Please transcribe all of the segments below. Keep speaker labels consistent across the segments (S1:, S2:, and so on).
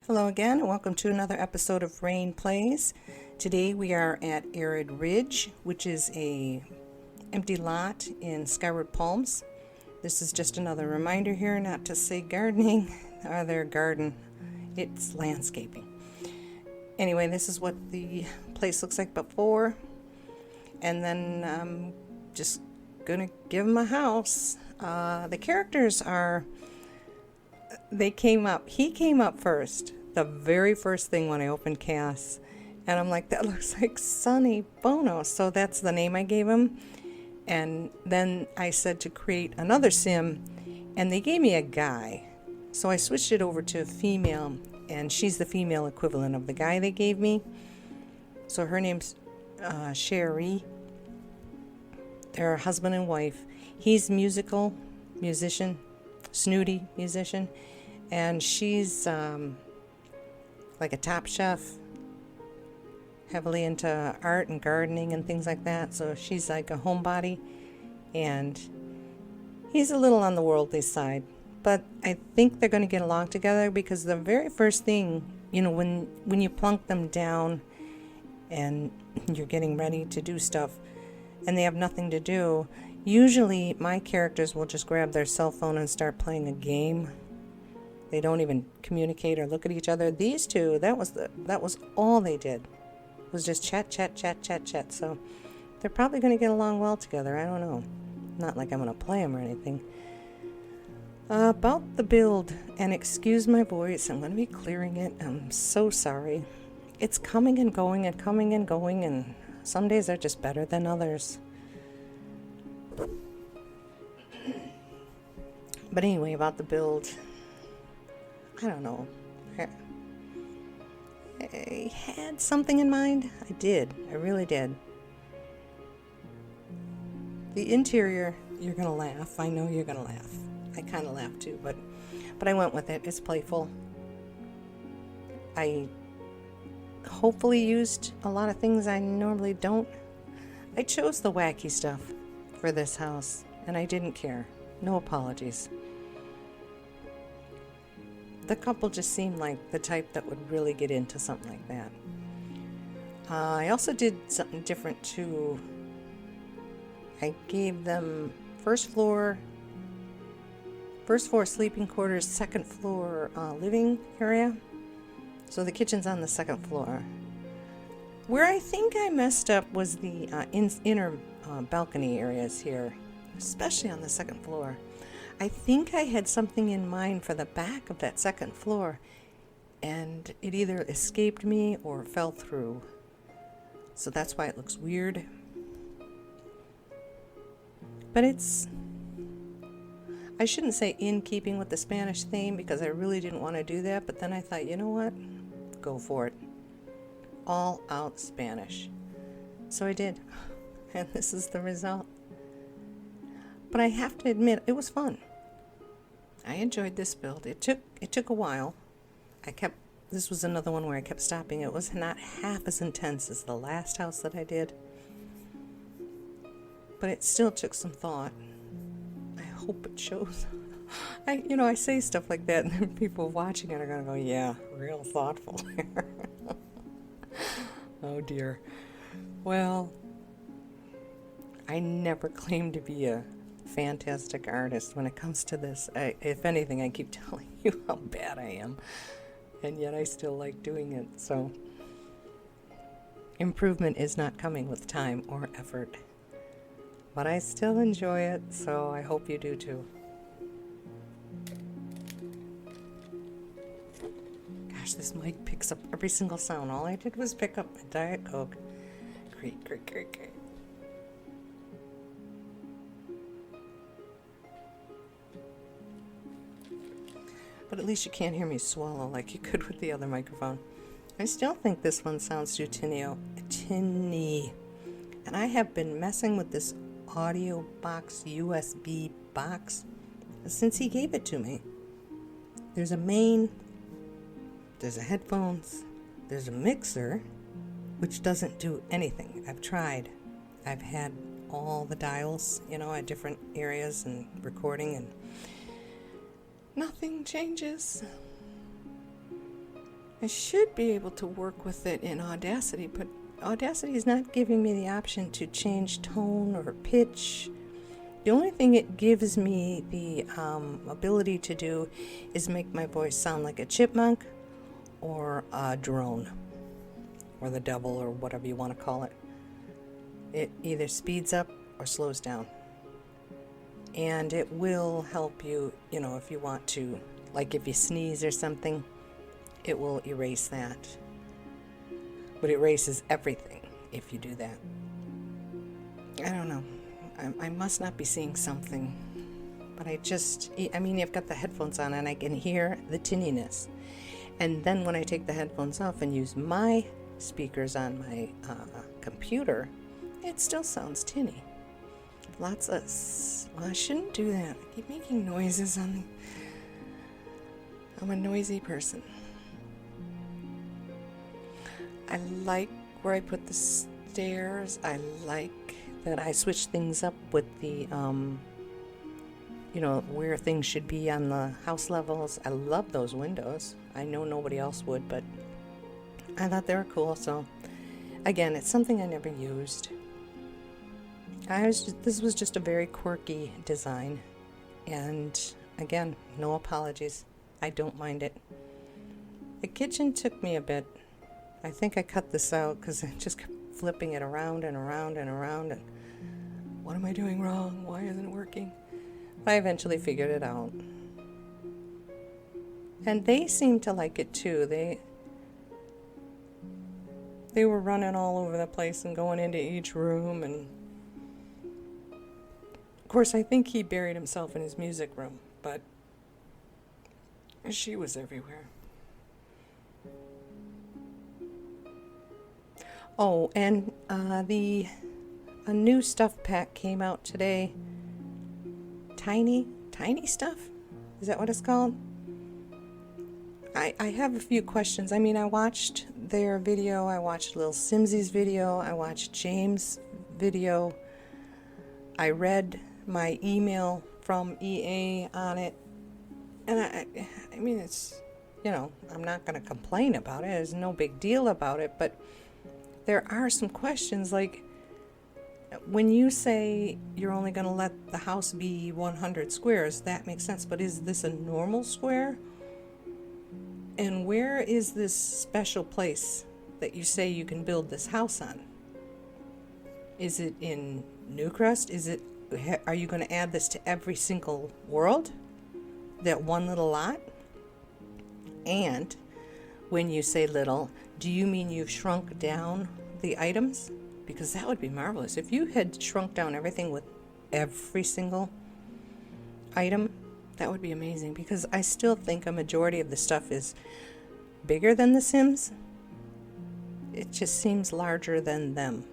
S1: Hello again, and welcome to another episode of Raine Plays. Today we are at Arid Ridge, which is a empty lot in Skyward Palms. This is just another reminder here not to say gardening or their garden. It's landscaping. Anyway, this is what the place looks like before, and then I'm just gonna give them a house. The characters are. He came up first, the very first thing when I opened Cass, and I'm like, that looks like Sonny Bono, so that's the name I gave him. And then I said to create another sim, and they gave me a guy, so I switched it over to a female, and she's the female equivalent of the guy they gave me. So her name's Cheri. They're a husband and wife. He's musician, snooty musician, and she's like a top chef, heavily into art and gardening and things like that. So she's like a homebody, and he's a little on the worldly side, but I think they're going to get along together, because the very first thing, when you plunk them down and you're getting ready to do stuff and they have nothing to do, usually my characters will just grab their cell phone and start playing a game. They don't even communicate or look at each other. These two, that was all they did, was just chat. So they're probably going to get along well together. I don't know. Not like I'm going to play them or anything. About the build, and excuse my voice, I'm going to be clearing it. I'm so sorry. It's coming and going and coming and going, and some days are just better than others. But anyway, about the build, I don't know. I had something in mind. I did. I really did. The interior, you're going to laugh. I know you're going to laugh. I kind of laugh too, but I went with it. It's playful. I hopefully used a lot of things I normally don't. I chose the wacky stuff for this house, and I didn't care. No apologies. The couple just seemed like the type that would really get into something like that. I also did something different too. I gave them first floor sleeping quarters, second floor living area. So the kitchen's on the second floor. Where I think I messed up was the inner balcony areas here, especially on the second floor. I think I had something in mind for the back of that second floor, and it either escaped me or fell through. So that's why it looks weird. But I shouldn't say in keeping with the Spanish theme, because I really didn't want to do that, but then I thought, you know what? Go for it. All out Spanish. So I did. And this is the result. But I have to admit, it was fun. I enjoyed this build. It took a while. This was another one where I kept stopping. It was not half as intense as the last house that I did. But it still took some thought. I hope it shows. I say stuff like that, and then people watching it are going to go, yeah, real thoughtful here. Oh dear. Well, I never claimed to be a fantastic artist when it comes to this. If anything, I keep telling you how bad I am, and yet I still like doing it. So improvement is not coming with time or effort, but I still enjoy it, so I hope you do too. Gosh, this mic picks up every single sound. All I did was pick up my Diet Coke. Great. But at least you can't hear me swallow like you could with the other microphone. I still think this one sounds too tinny. And I have been messing with this audio box, USB box, since he gave it to me. There's a main, there's a headphones, there's a mixer, which doesn't do anything. I've tried. I've had all the dials, at different areas and recording, and nothing changes. I should be able to work with it in Audacity, but Audacity is not giving me the option to change tone or pitch. The only thing it gives me the ability to do is make my voice sound like a chipmunk or a drone, or the devil, or whatever you want to call it. It either speeds up or slows down. And it will help you, if you want to, like if you sneeze or something, it will erase that. But it erases everything if you do that. I don't know. I must not be seeing something. But you've got the headphones on and I can hear the tinniness. And then when I take the headphones off and use my speakers on my computer, it still sounds tinny. Well, I shouldn't do that. I keep making noises I'm a noisy person. I like where I put the stairs. I like that I switch things up with the, where things should be on the house levels. I love those windows. I know nobody else would, but I thought they were cool. So, again, it's something I never used. This was just a very quirky design. And, again, no apologies. I don't mind it. The kitchen took me a bit. I think I cut this out because I just kept flipping it around and around and around. And what am I doing wrong? Why isn't it working? I eventually figured it out. And they seemed to like it too. They were running all over the place and going into each room. And of course, I think he buried himself in his music room. But she was everywhere. Oh, and a new stuff pack came out today. Tiny stuff? Is that what it's called? I have a few questions. I watched their video. I watched Lil Simsy's video. I watched James' video. I read my email from EA on it. And it's, I'm not going to complain about it. There's no big deal about it, but there are some questions, like when you say you're only going to let the house be 100 squares, that makes sense, but is this a normal square? And where is this special place that you say you can build this house on? Is it in Newcrest? Are you going to add this to every single world? That one little lot? And when you say little, do you mean you've shrunk down the items? Because that would be marvelous. If you had shrunk down everything with every single item, that would be amazing. Because I still think a majority of the stuff is bigger than The Sims. It just seems larger than them.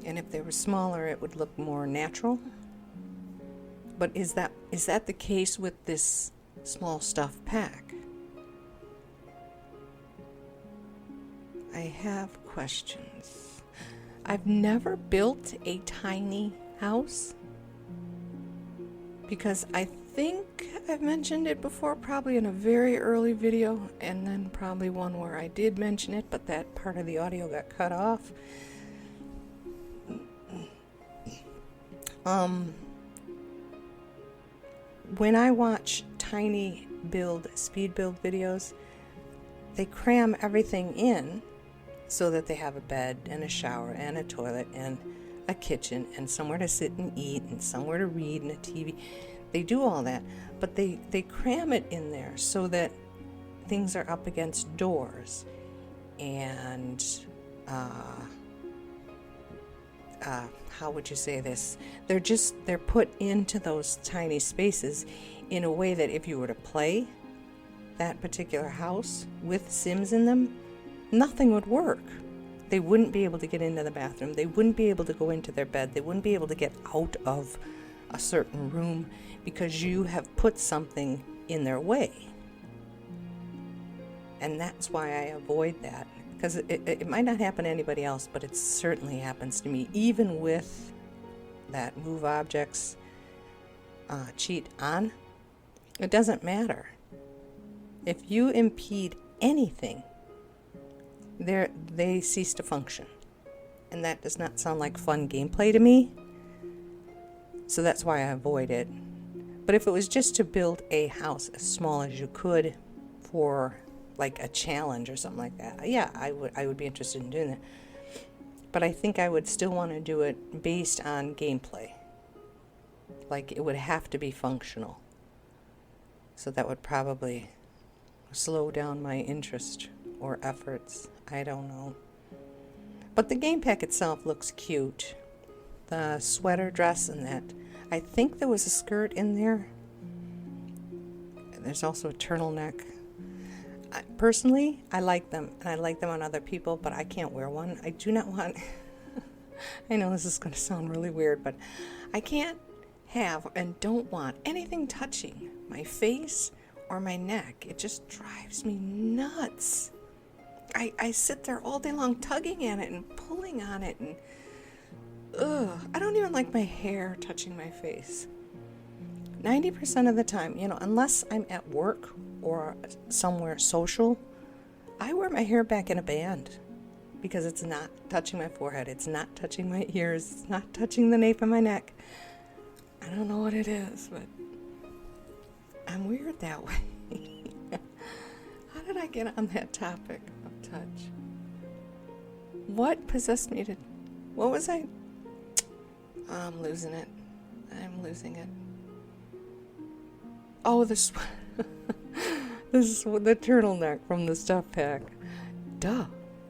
S1: And if they were smaller, it would look more natural. But is that the case with this small stuff pack? I have questions. I've never built a tiny house because I think I've mentioned it before, probably in a very early video, and then probably one where I did mention it, but that part of the audio got cut off. When I watch tiny speed build videos, they cram everything in so that they have a bed and a shower and a toilet and a kitchen and somewhere to sit and eat and somewhere to read and a TV. They do all that, but they cram it in there so that things are up against doors and how would you say this? They're put into those tiny spaces in a way that if you were to play that particular house with Sims in them, nothing would work. They wouldn't be able to get into the bathroom. They wouldn't be able to go into their bed. They wouldn't be able to get out of a certain room because you have put something in their way. And that's why I avoid that. Because it might not happen to anybody else, but it certainly happens to me. Even with that move objects cheat on, it doesn't matter. If you impede anything, they cease to function. And that does not sound like fun gameplay to me. So that's why I avoid it. But if it was just to build a house as small as you could for like a challenge or something like that, yeah, I would be interested in doing that. But I think I would still want to do it based on gameplay. Like, it would have to be functional. So that would probably slow down my interest or efforts. I don't know. But the game pack itself looks cute. The sweater dress and that. I think there was a skirt in there. There's also a turtleneck. Personally, I like them. And I like them on other people, but I can't wear one. I do not want... I know this is going to sound really weird, but I can't have and don't want anything touching my face or my neck. It just drives me nuts. I sit there all day long tugging at it and pulling on it, and I don't even like my hair touching my face. 90% of the time, unless I'm at work or somewhere social, I wear my hair back in a band because it's not touching my forehead, it's not touching my ears, it's not touching the nape of my neck. I don't know what it is, but I'm weird that way. How did I get on that topic of touch? What possessed me to... What was I... I'm losing it. I'm losing it. Oh, this is the turtleneck from the stuff pack. Duh.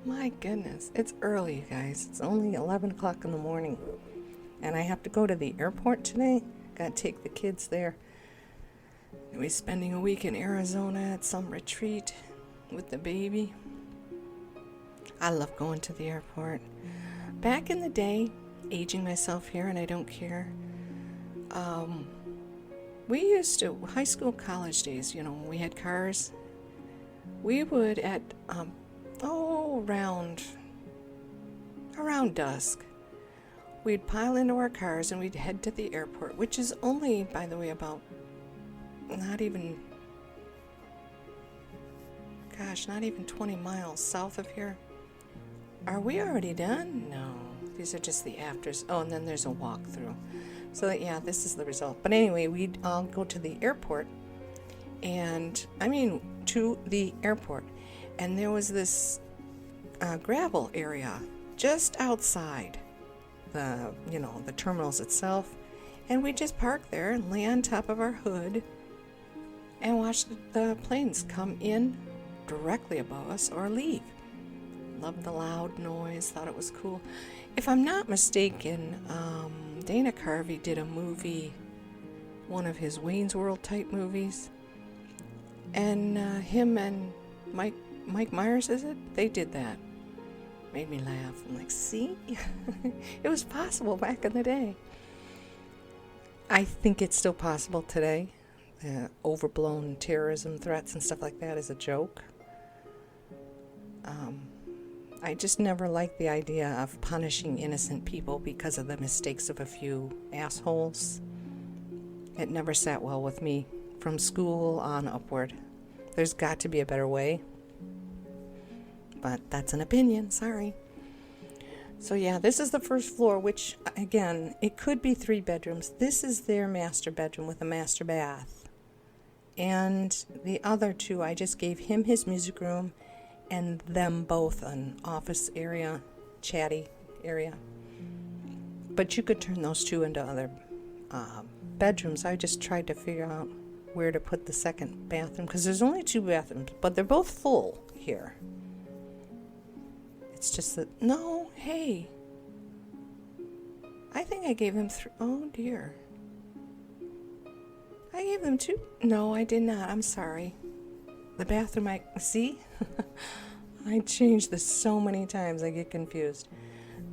S1: My goodness. It's early, you guys. It's only 11 o'clock in the morning. And I have to go to the airport today. Gotta take the kids there. We're spending a week in Arizona at some retreat with the baby. I love going to the airport. Back in the day, aging myself here and I don't care, we used to, high school, college days, when we had cars, we would at, around dusk, we'd pile into our cars and we'd head to the airport, which is only, by the way, about not even 20 miles south of here. Are we already done? No. These are just the afters. Oh, and then there's a walkthrough. So, yeah, this is the result. But anyway, we'd all go to the airport. To the airport. And there was this gravel area just outside the terminals itself. And we'd just park there and lay on top of our hood and watch the planes come in directly above us or leave. Loved the loud noise, thought it was cool. If I'm not mistaken, Dana Carvey did a movie, one of his Wayne's World type movies, and him and Mike Myers, is it? They did that. Made me laugh. I'm like, see? It was possible back in the day. I think it's still possible today. Overblown terrorism threats and stuff like that is a joke. I just never liked the idea of punishing innocent people because of the mistakes of a few assholes. It never sat well with me from school on upward. There's got to be a better way. But that's an opinion, sorry. So yeah, this is the first floor, which, again, it could be 3 bedrooms. This is their master bedroom with a master bath. And the other 2, I just gave him his music room and them both an office area, chatty area. But you could turn those 2 into other bedrooms. I just tried to figure out where to put the second bathroom, because there's only 2 bathrooms, but they're both full here. It's just that, no, hey. I think I gave them 3, oh dear. I gave them 2, no, I did not, I'm sorry. The bathroom, see? I changed this so many times, I get confused.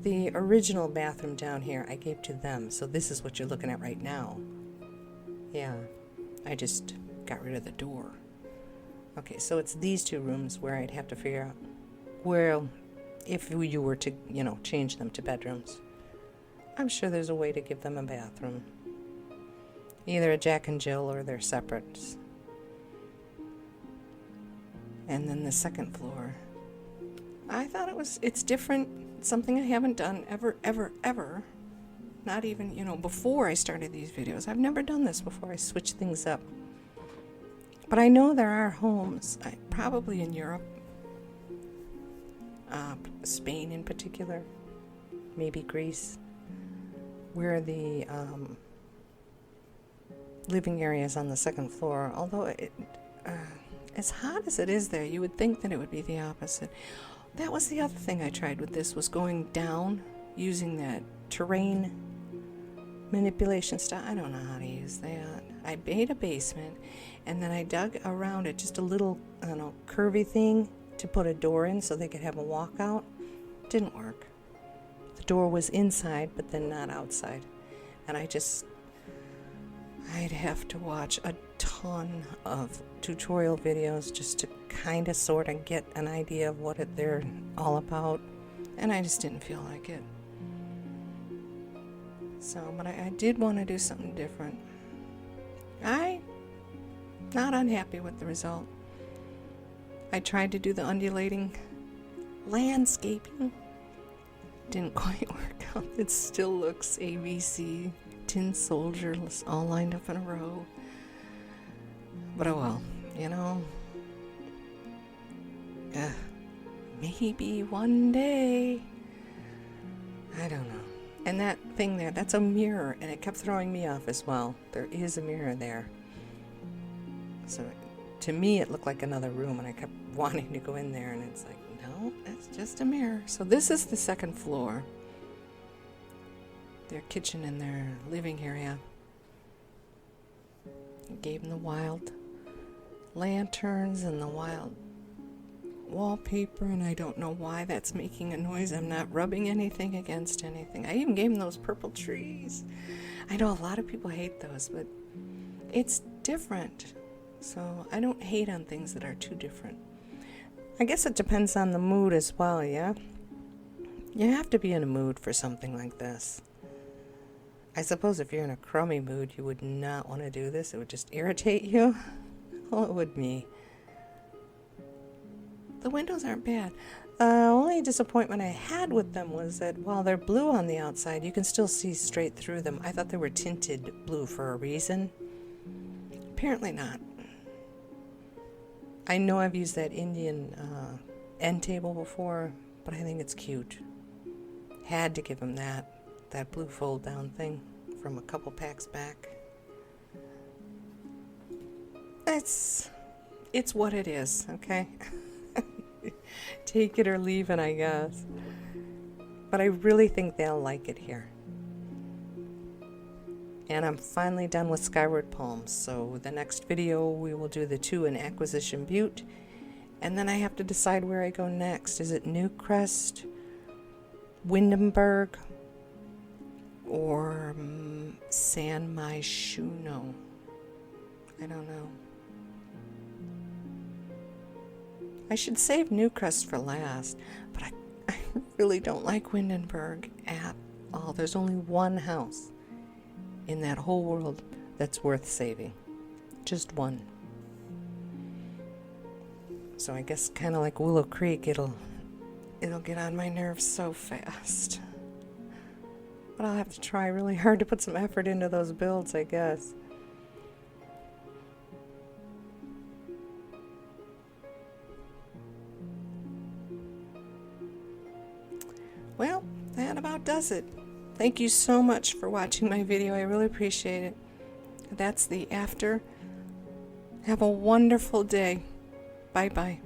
S1: The original bathroom down here, I gave to them, so this is what you're looking at right now. Yeah, I just got rid of the door. Okay, so it's these 2 rooms where I'd have to figure out where, if you were to, change them to bedrooms. I'm sure there's a way to give them a bathroom. Either a Jack and Jill or they're separate. And then the second floor. I thought it's different. It's something I haven't done ever. Not even, before I started these videos. I've never done this before. I switched things up. But I know there are homes, probably in Europe, Spain in particular, maybe Greece, where the living area is on the second floor. Although as hot as it is there, you would think that it would be the opposite. That was the other thing I tried with this, was going down using that terrain manipulation stuff. I don't know how to use that. I made a basement, and then I dug around it just a little, curvy thing to put a door in so they could have a walkout. Didn't work. The door was inside, but then not outside. And I'd have to watch a ton of tutorial videos just to kind of sort of get an idea of what they're all about. And I just didn't feel like it. So, but I did want to do something different. I'm not unhappy with the result. I tried to do the undulating landscaping. Didn't quite work out. It still looks ABC, tin soldiers all lined up in a row. But oh well, maybe one day. I don't know. And that thing there, that's a mirror, and it kept throwing me off as well. There is a mirror there. So to me, it looked like another room, and I kept wanting to go in there, and it's like, no, that's just a mirror. So this is the second floor. Their kitchen and their living area. I gave them the wild lanterns and the wild wallpaper, and I don't know why that's making a noise. I'm not rubbing anything against anything. I even gave them those purple trees. I know a lot of people hate those, but it's different. So I don't hate on things that are too different. I guess it depends on the mood as well, yeah? You have to be in a mood for something like this. I suppose if you're in a crummy mood, you would not want to do this. It would just irritate you. Well, it would me. The windows aren't bad. Only disappointment I had with them was that while they're blue on the outside, you can still see straight through them. I thought they were tinted blue for a reason. Apparently not. I know I've used that Indian end table before, but I think it's cute. Had to give them that blue fold down thing from a couple packs back. It's what it is, okay? Take it or leave it, I guess. But I really think they'll like it here. And I'm finally done with Skyward Palms, so the next video we will do the 2 in Acquisition Butte, and then I have to decide where I go next. Is it Newcrest, Windenburg, or San Myshuno? I don't know. I should save Newcrest for last, but I really don't like Windenburg at all. There's only one house in that whole world that's worth saving. Just one. So I guess kind of like Willow Creek, it'll get on my nerves so fast. But I'll have to try really hard to put some effort into those builds, I guess. Well, that about does it. Thank you so much for watching my video. I really appreciate it. That's the after. Have a wonderful day. Bye-bye.